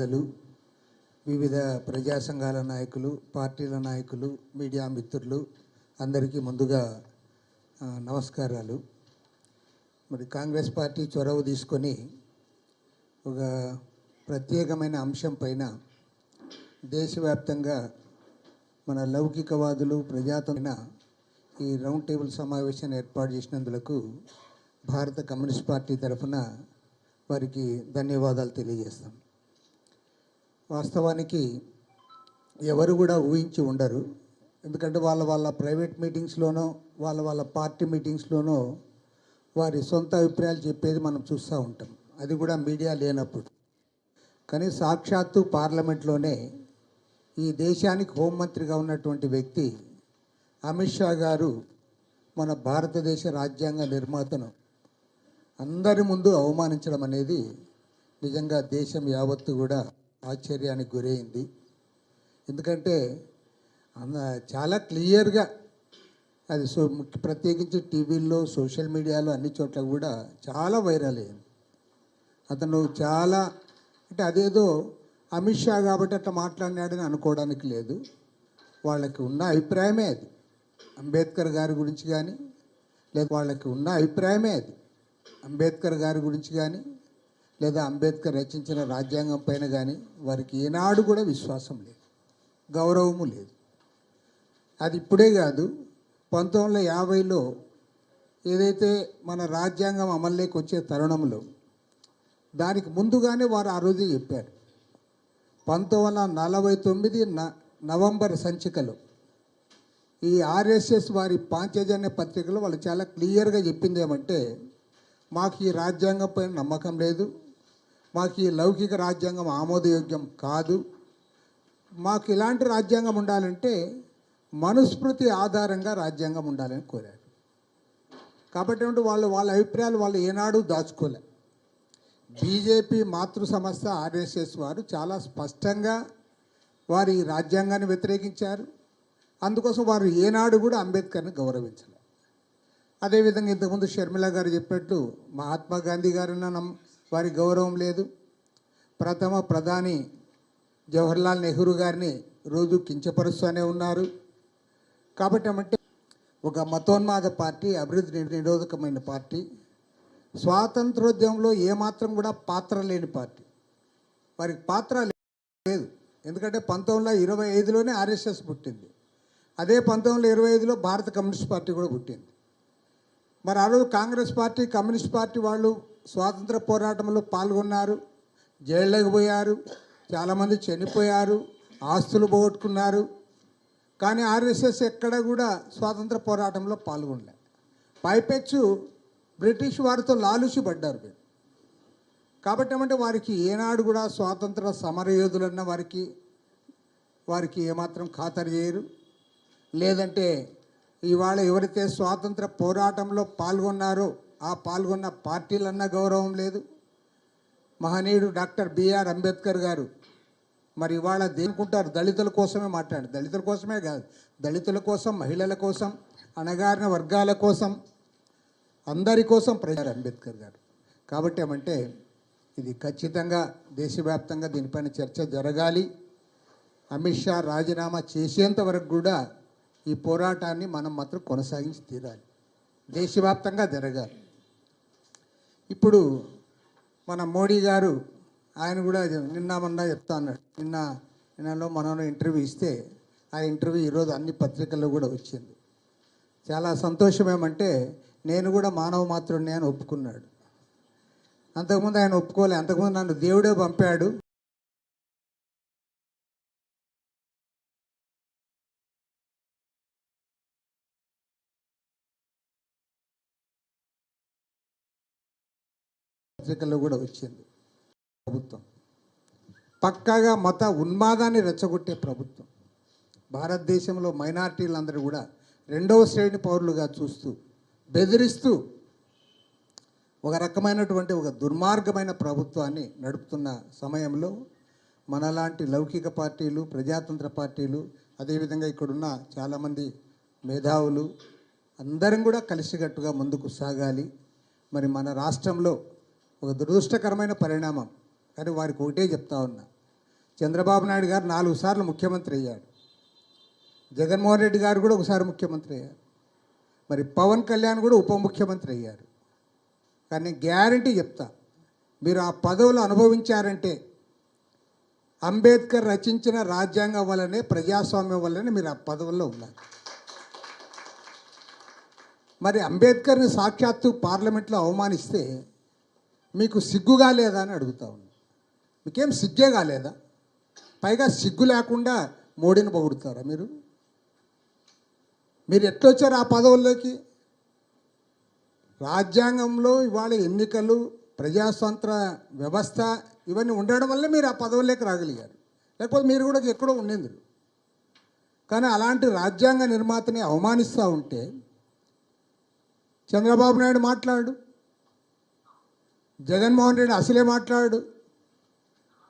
పెద్దలు, వివిధ ప్రజా సంఘాల నాయకులు, పార్టీల నాయకులు, మీడియా మిత్రులు అందరికీ ముందుగా నమస్కారాలు. మరి కాంగ్రెస్ పార్టీ చొరవ తీసుకొని ఒక ప్రత్యేకమైన అంశం పైన దేశవ్యాప్తంగా మన లౌకికవాదులు ప్రజాతంత్ర ఈ రౌండ్ టేబుల్ సమావేశాన్ని ఏర్పాటు చేసినందుకు భారత కమ్యూనిస్ట్ పార్టీ తరఫున వారికి ధన్యవాదాలు తెలియజేస్తాం. వాస్తవానికి ఎవరు కూడా ఊహించి ఉండరు. ఎందుకంటే వాళ్ళ ప్రైవేట్ మీటింగ్స్లోనో వాళ్ళ పార్టీ మీటింగ్స్లోనో వారి సొంత అభిప్రాయాలు చెప్పేది మనం చూస్తూ ఉంటాం, అది కూడా మీడియా లేనప్పుడు. కానీ సాక్షాత్తు పార్లమెంట్లోనే ఈ దేశానికి హోంమంత్రిగా ఉన్నటువంటి వ్యక్తి అమిత్ షా గారు మన భారతదేశ రాజ్యాంగ నిర్మాతను అందరి ముందు అవమానించడం అనేది నిజంగా దేశం యావత్తు కూడా ఆశ్చర్యానికి గురైంది. ఎందుకంటే చాలా క్లియర్గా అది ప్రత్యేకించి టీవీల్లో, సోషల్ మీడియాలో అన్ని చోట్ల కూడా చాలా వైరల్ అయింది. అతను చాలా అంటే అదేదో అమిత్ షా కాబట్టి అట్లా మాట్లాడినాడని అనుకోవడానికి లేదు. వాళ్ళకి ఉన్న అభిప్రాయమే అది. అంబేద్కర్ గారి గురించి కానీ లేదా వాళ్ళకి ఉన్న అభిప్రాయమే అది. అంబేద్కర్ గారి గురించి కానీ లేదా అంబేద్కర్ రచించిన రాజ్యాంగం పైన కానీ వారికి ఏనాడు కూడా విశ్వాసం లేదు, గౌరవము లేదు. అది ఇప్పుడే కాదు, 1950లో ఏదైతే మన రాజ్యాంగం అమల్లోకి వచ్చే తరుణంలో దానికి ముందుగానే వారు ఆ రోజే చెప్పారు. 1949 నవంబర్ సంచికలో ఈ ఆర్ఎస్ఎస్ వారి పాంచజన్య పత్రికలో వాళ్ళు చాలా క్లియర్గా చెప్పింది ఏమంటే, మాకు ఈ రాజ్యాంగం పైన నమ్మకం లేదు, మాకు ఈ లౌకిక రాజ్యాంగం ఆమోదయోగ్యం కాదు, మాకు ఇలాంటి రాజ్యాంగం ఉండాలంటే మనుస్మృతి ఆధారంగా రాజ్యాంగం ఉండాలని కోరారు. కాబట్టి వాళ్ళ అభిప్రాయాలు వాళ్ళు ఏనాడు దాచుకోలే. బీజేపీ మాతృ సంస్థ ఆర్ఎస్ఎస్ వారు చాలా స్పష్టంగా వారి రాజ్యాంగాన్ని వ్యతిరేకించారు. అందుకోసం వారు ఏనాడు కూడా అంబేద్కర్ని గౌరవించలేదు. అదేవిధంగా ఇంతకుముందు షర్మిల గారు చెప్పినట్టు మహాత్మా గాంధీ గారిన వారి గౌరవం లేదు. ప్రథమ ప్రధాని జవహర్లాల్ నెహ్రూ గారిని రోజు కించపరుస్తూనే ఉన్నారు. కాబట్టి అంటే ఒక మతోన్మాద పార్టీ, అభివృద్ధి నిరోధకమైన పార్టీ, స్వాతంత్రోద్యమంలో ఏమాత్రం కూడా పాత్ర లేని పార్టీ. వారికి పాత్ర లేదు. ఎందుకంటే 1925లోనే ఆర్ఎస్ఎస్ పుట్టింది. అదే 1925లో భారత కమ్యూనిస్ట్ పార్టీ కూడా పుట్టింది. మరి ఆ రోజు కాంగ్రెస్ పార్టీ, కమ్యూనిస్ట్ పార్టీ వాళ్ళు స్వాతంత్ర పోరాటంలో పాల్గొన్నారు, జైళ్ళకి పోయారు, చాలామంది చనిపోయారు, ఆస్తులు పోగొట్టుకున్నారు. కానీ ఆర్ఎస్ఎస్ ఎక్కడ కూడా స్వాతంత్ర పోరాటంలో పాల్గొనలే. పైపెచ్చు బ్రిటిష్ వారితో లాలుచి పడ్డారు వీరు. కాబట్టి ఏమంటే వారికి ఏనాడు కూడా స్వాతంత్ర సమరయోధులన్న వారికి ఏమాత్రం ఖాతరు చేయరు. లేదంటే ఇవాళ ఎవరైతే స్వాతంత్ర పోరాటంలో పాల్గొన్నారో ఆ పాల్గొన్న పార్టీలన్న గౌరవం లేదు. మహనీయుడు డాక్టర్ బిఆర్ అంబేద్కర్ గారు మరి ఇవాళ దేనికుంటారు, దళితుల కోసమే మాట్లాడారు. దళితుల కోసమే కాదు, దళితుల కోసం, మహిళల కోసం, అణగారిన వర్గాల కోసం, అందరి కోసం ప్రజారు అంబేద్కర్ గారు. కాబట్టి ఏమంటే ఇది ఖచ్చితంగా దేశవ్యాప్తంగా దీనిపైన చర్చ జరగాలి. అమిత్ షా రాజీనామా చేసేంత వరకు కూడా ఈ పోరాటాన్ని మనం మాత్రం కొనసాగించి తీరాలి, దేశవ్యాప్తంగా జరగాలి. ఇప్పుడు మన మోడీ గారు ఆయన కూడా మొన్న చెప్తా అన్నాడు. నిన్నలో మనం ఇంటర్వ్యూ ఇస్తే ఆ ఇంటర్వ్యూ ఈరోజు అన్ని పత్రికల్లో కూడా వచ్చింది. చాలా సంతోషం ఏమంటే నేను కూడా మానవ మాత్రుడిని అని ఒప్పుకున్నాడు. అంతకుముందు ఆయన ఒప్పుకోలే. అంతకుముందు నన్ను దేవుడే పంపాడు, పత్రికల్లో కూడా వచ్చింది. ప్రభుత్వం పక్కాగా మత ఉన్మాదాన్ని రెచ్చగొట్టే ప్రభుత్వం. భారతదేశంలో మైనారిటీలందరూ కూడా రెండవ శ్రేణి పౌరులుగా చూస్తూ, బెదిరిస్తూ ఒక రకమైనటువంటి ఒక దుర్మార్గమైన ప్రభుత్వాన్ని నడుపుతున్న సమయంలో మనలాంటి లౌకిక పార్టీలు, ప్రజాతంత్ర పార్టీలు, అదేవిధంగా ఇక్కడున్న చాలామంది మేధావులు అందరం కూడా కలిసికట్టుగా ముందుకు సాగాలి. మరి మన రాష్ట్రంలో ఒక దురదృష్టకరమైన పరిణామం, కానీ వారికి ఒకటే చెప్తా ఉన్నా, చంద్రబాబు నాయుడు గారు 4 సార్లు ముఖ్యమంత్రి అయ్యాడు. జగన్మోహన్ రెడ్డి గారు కూడా ఒకసారి ముఖ్యమంత్రి అయ్యారు. మరి పవన్ కళ్యాణ్ కూడా ఉప ముఖ్యమంత్రి అయ్యారు. కానీ నేను గ్యారంటీ చెప్తా, మీరు ఆ పదవులు అనుభవించారంటే అంబేద్కర్ రచించిన రాజ్యాంగం వల్లనే, ప్రజాస్వామ్యం వల్లనే మీరు ఆ పదవుల్లో ఉన్నారు. మరి అంబేద్కర్ని సాక్షాత్తు పార్లమెంట్లో అవమానిస్తే మీకు సిగ్గుగా లేదా అని అడుగుతా ఉన్నా. మీకేం సిగ్గే కాలేదా? పైగా సిగ్గు లేకుండా మోడీని పొగుడుతారా మీరు? మీరు ఎట్లొచ్చారు ఆ పదవుల్లోకి? రాజ్యాంగంలో ఇవాళ ఎన్నికలు, ప్రజాస్వామ్య వ్యవస్థ ఇవన్నీ ఉండడం వల్లే మీరు ఆ పదవుల్లోకి రాగలిగారు. లేకపోతే మీరు కూడా ఎక్కడో ఉండేందురు. కానీ అలాంటి రాజ్యాంగ నిర్మాతని అవమానిస్తూ ఉంటే చంద్రబాబు నాయుడు మాట్లాడు, జగన్మోహన్ రెడ్డి అసలే మాట్లాడు,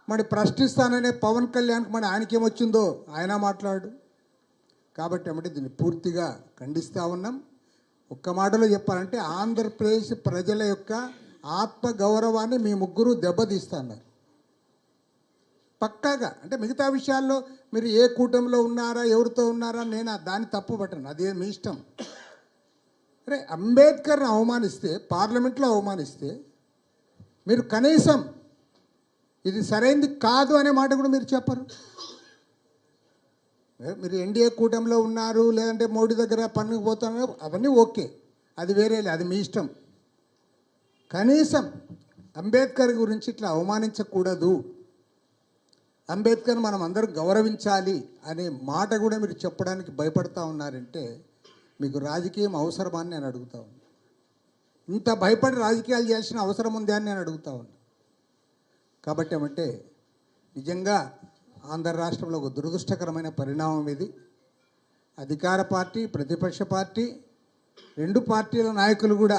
మరి ప్రశ్నిస్తాననే పవన్ కళ్యాణ్కి మరి ఆయనకేమొచ్చిందో ఆయన మాట్లాడు. కాబట్టి ఏమంటే దీన్ని పూర్తిగా ఖండిస్తూ ఉన్నాం. ఒక్క మాటలో చెప్పాలంటే ఆంధ్రప్రదేశ్ ప్రజల యొక్క ఆత్మగౌరవాన్ని మీ ముగ్గురు దెబ్బతీస్తున్నారు పక్కాగా. అంటే మిగతా విషయాల్లో మీరు ఏ కూటమిలో ఉన్నారా, ఎవరితో ఉన్నారా, నేను దాన్ని తప్పు పట్టను, అదే మీ ఇష్టం. అరే అంబేద్కర్ని అవమానిస్తే, పార్లమెంట్లో అవమానిస్తే, మీరు కనీసం ఇది సరైనది కాదు అనే మాట కూడా మీరు చెప్పరు. మీరు ఎన్డీఏ కూటమిలో ఉన్నారు, లేదంటే మోడీ దగ్గర పన్నుకు పోతున్నారు, అవన్నీ ఓకే, అది వేరేలే, అది మీ ఇష్టం. కనీసం అంబేద్కర్ గురించి ఇట్లా అవమానించకూడదు, అంబేద్కర్ మనం అందరం గౌరవించాలి అనే మాట కూడా మీరు చెప్పడానికి భయపడతా ఉన్నారంటే మీకు రాజకీయం అవసరమా అని నేను అడుగుతా ఉన్నా. ఇంత భయపడి రాజకీయాలు చేయాల్సిన అవసరం ఉందా అని నేను అడుగుతా ఉన్నా. కాబట్టి ఏమంటే నిజంగా ఆంధ్ర రాష్ట్రంలో ఒక దురదృష్టకరమైన పరిణామం ఇది. అధికార పార్టీ, ప్రతిపక్ష పార్టీ, 2 పార్టీల నాయకులు కూడా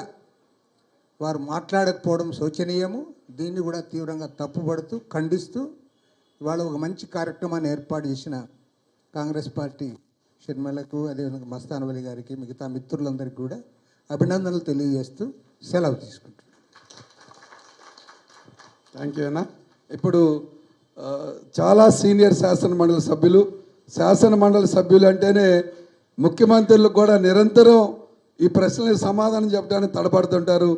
వారు మాట్లాడకపోవడం శోచనీయము. దీన్ని కూడా తీవ్రంగా తప్పుపడుతూ, ఖండిస్తూ ఇవాళ ఒక మంచి కార్యక్రమాన్ని ఏర్పాటు చేసిన కాంగ్రెస్ పార్టీ షర్మిలకు, అదేవిధంగా మస్తాన్ వలి గారికి, మిగతా మిత్రులందరికీ కూడా అభినందనలు తెలియజేస్తూ సెలవు తీసుకుంటాను. థ్యాంక్ యూ అన్న. ఇప్పుడు చాలా సీనియర్ శాసన మండలి సభ్యులు అంటేనే ముఖ్యమంత్రులకు కూడా నిరంతరం ఈ ప్రశ్నలకు సమాధానం చెప్పడానికి తడబడుతుంటారు.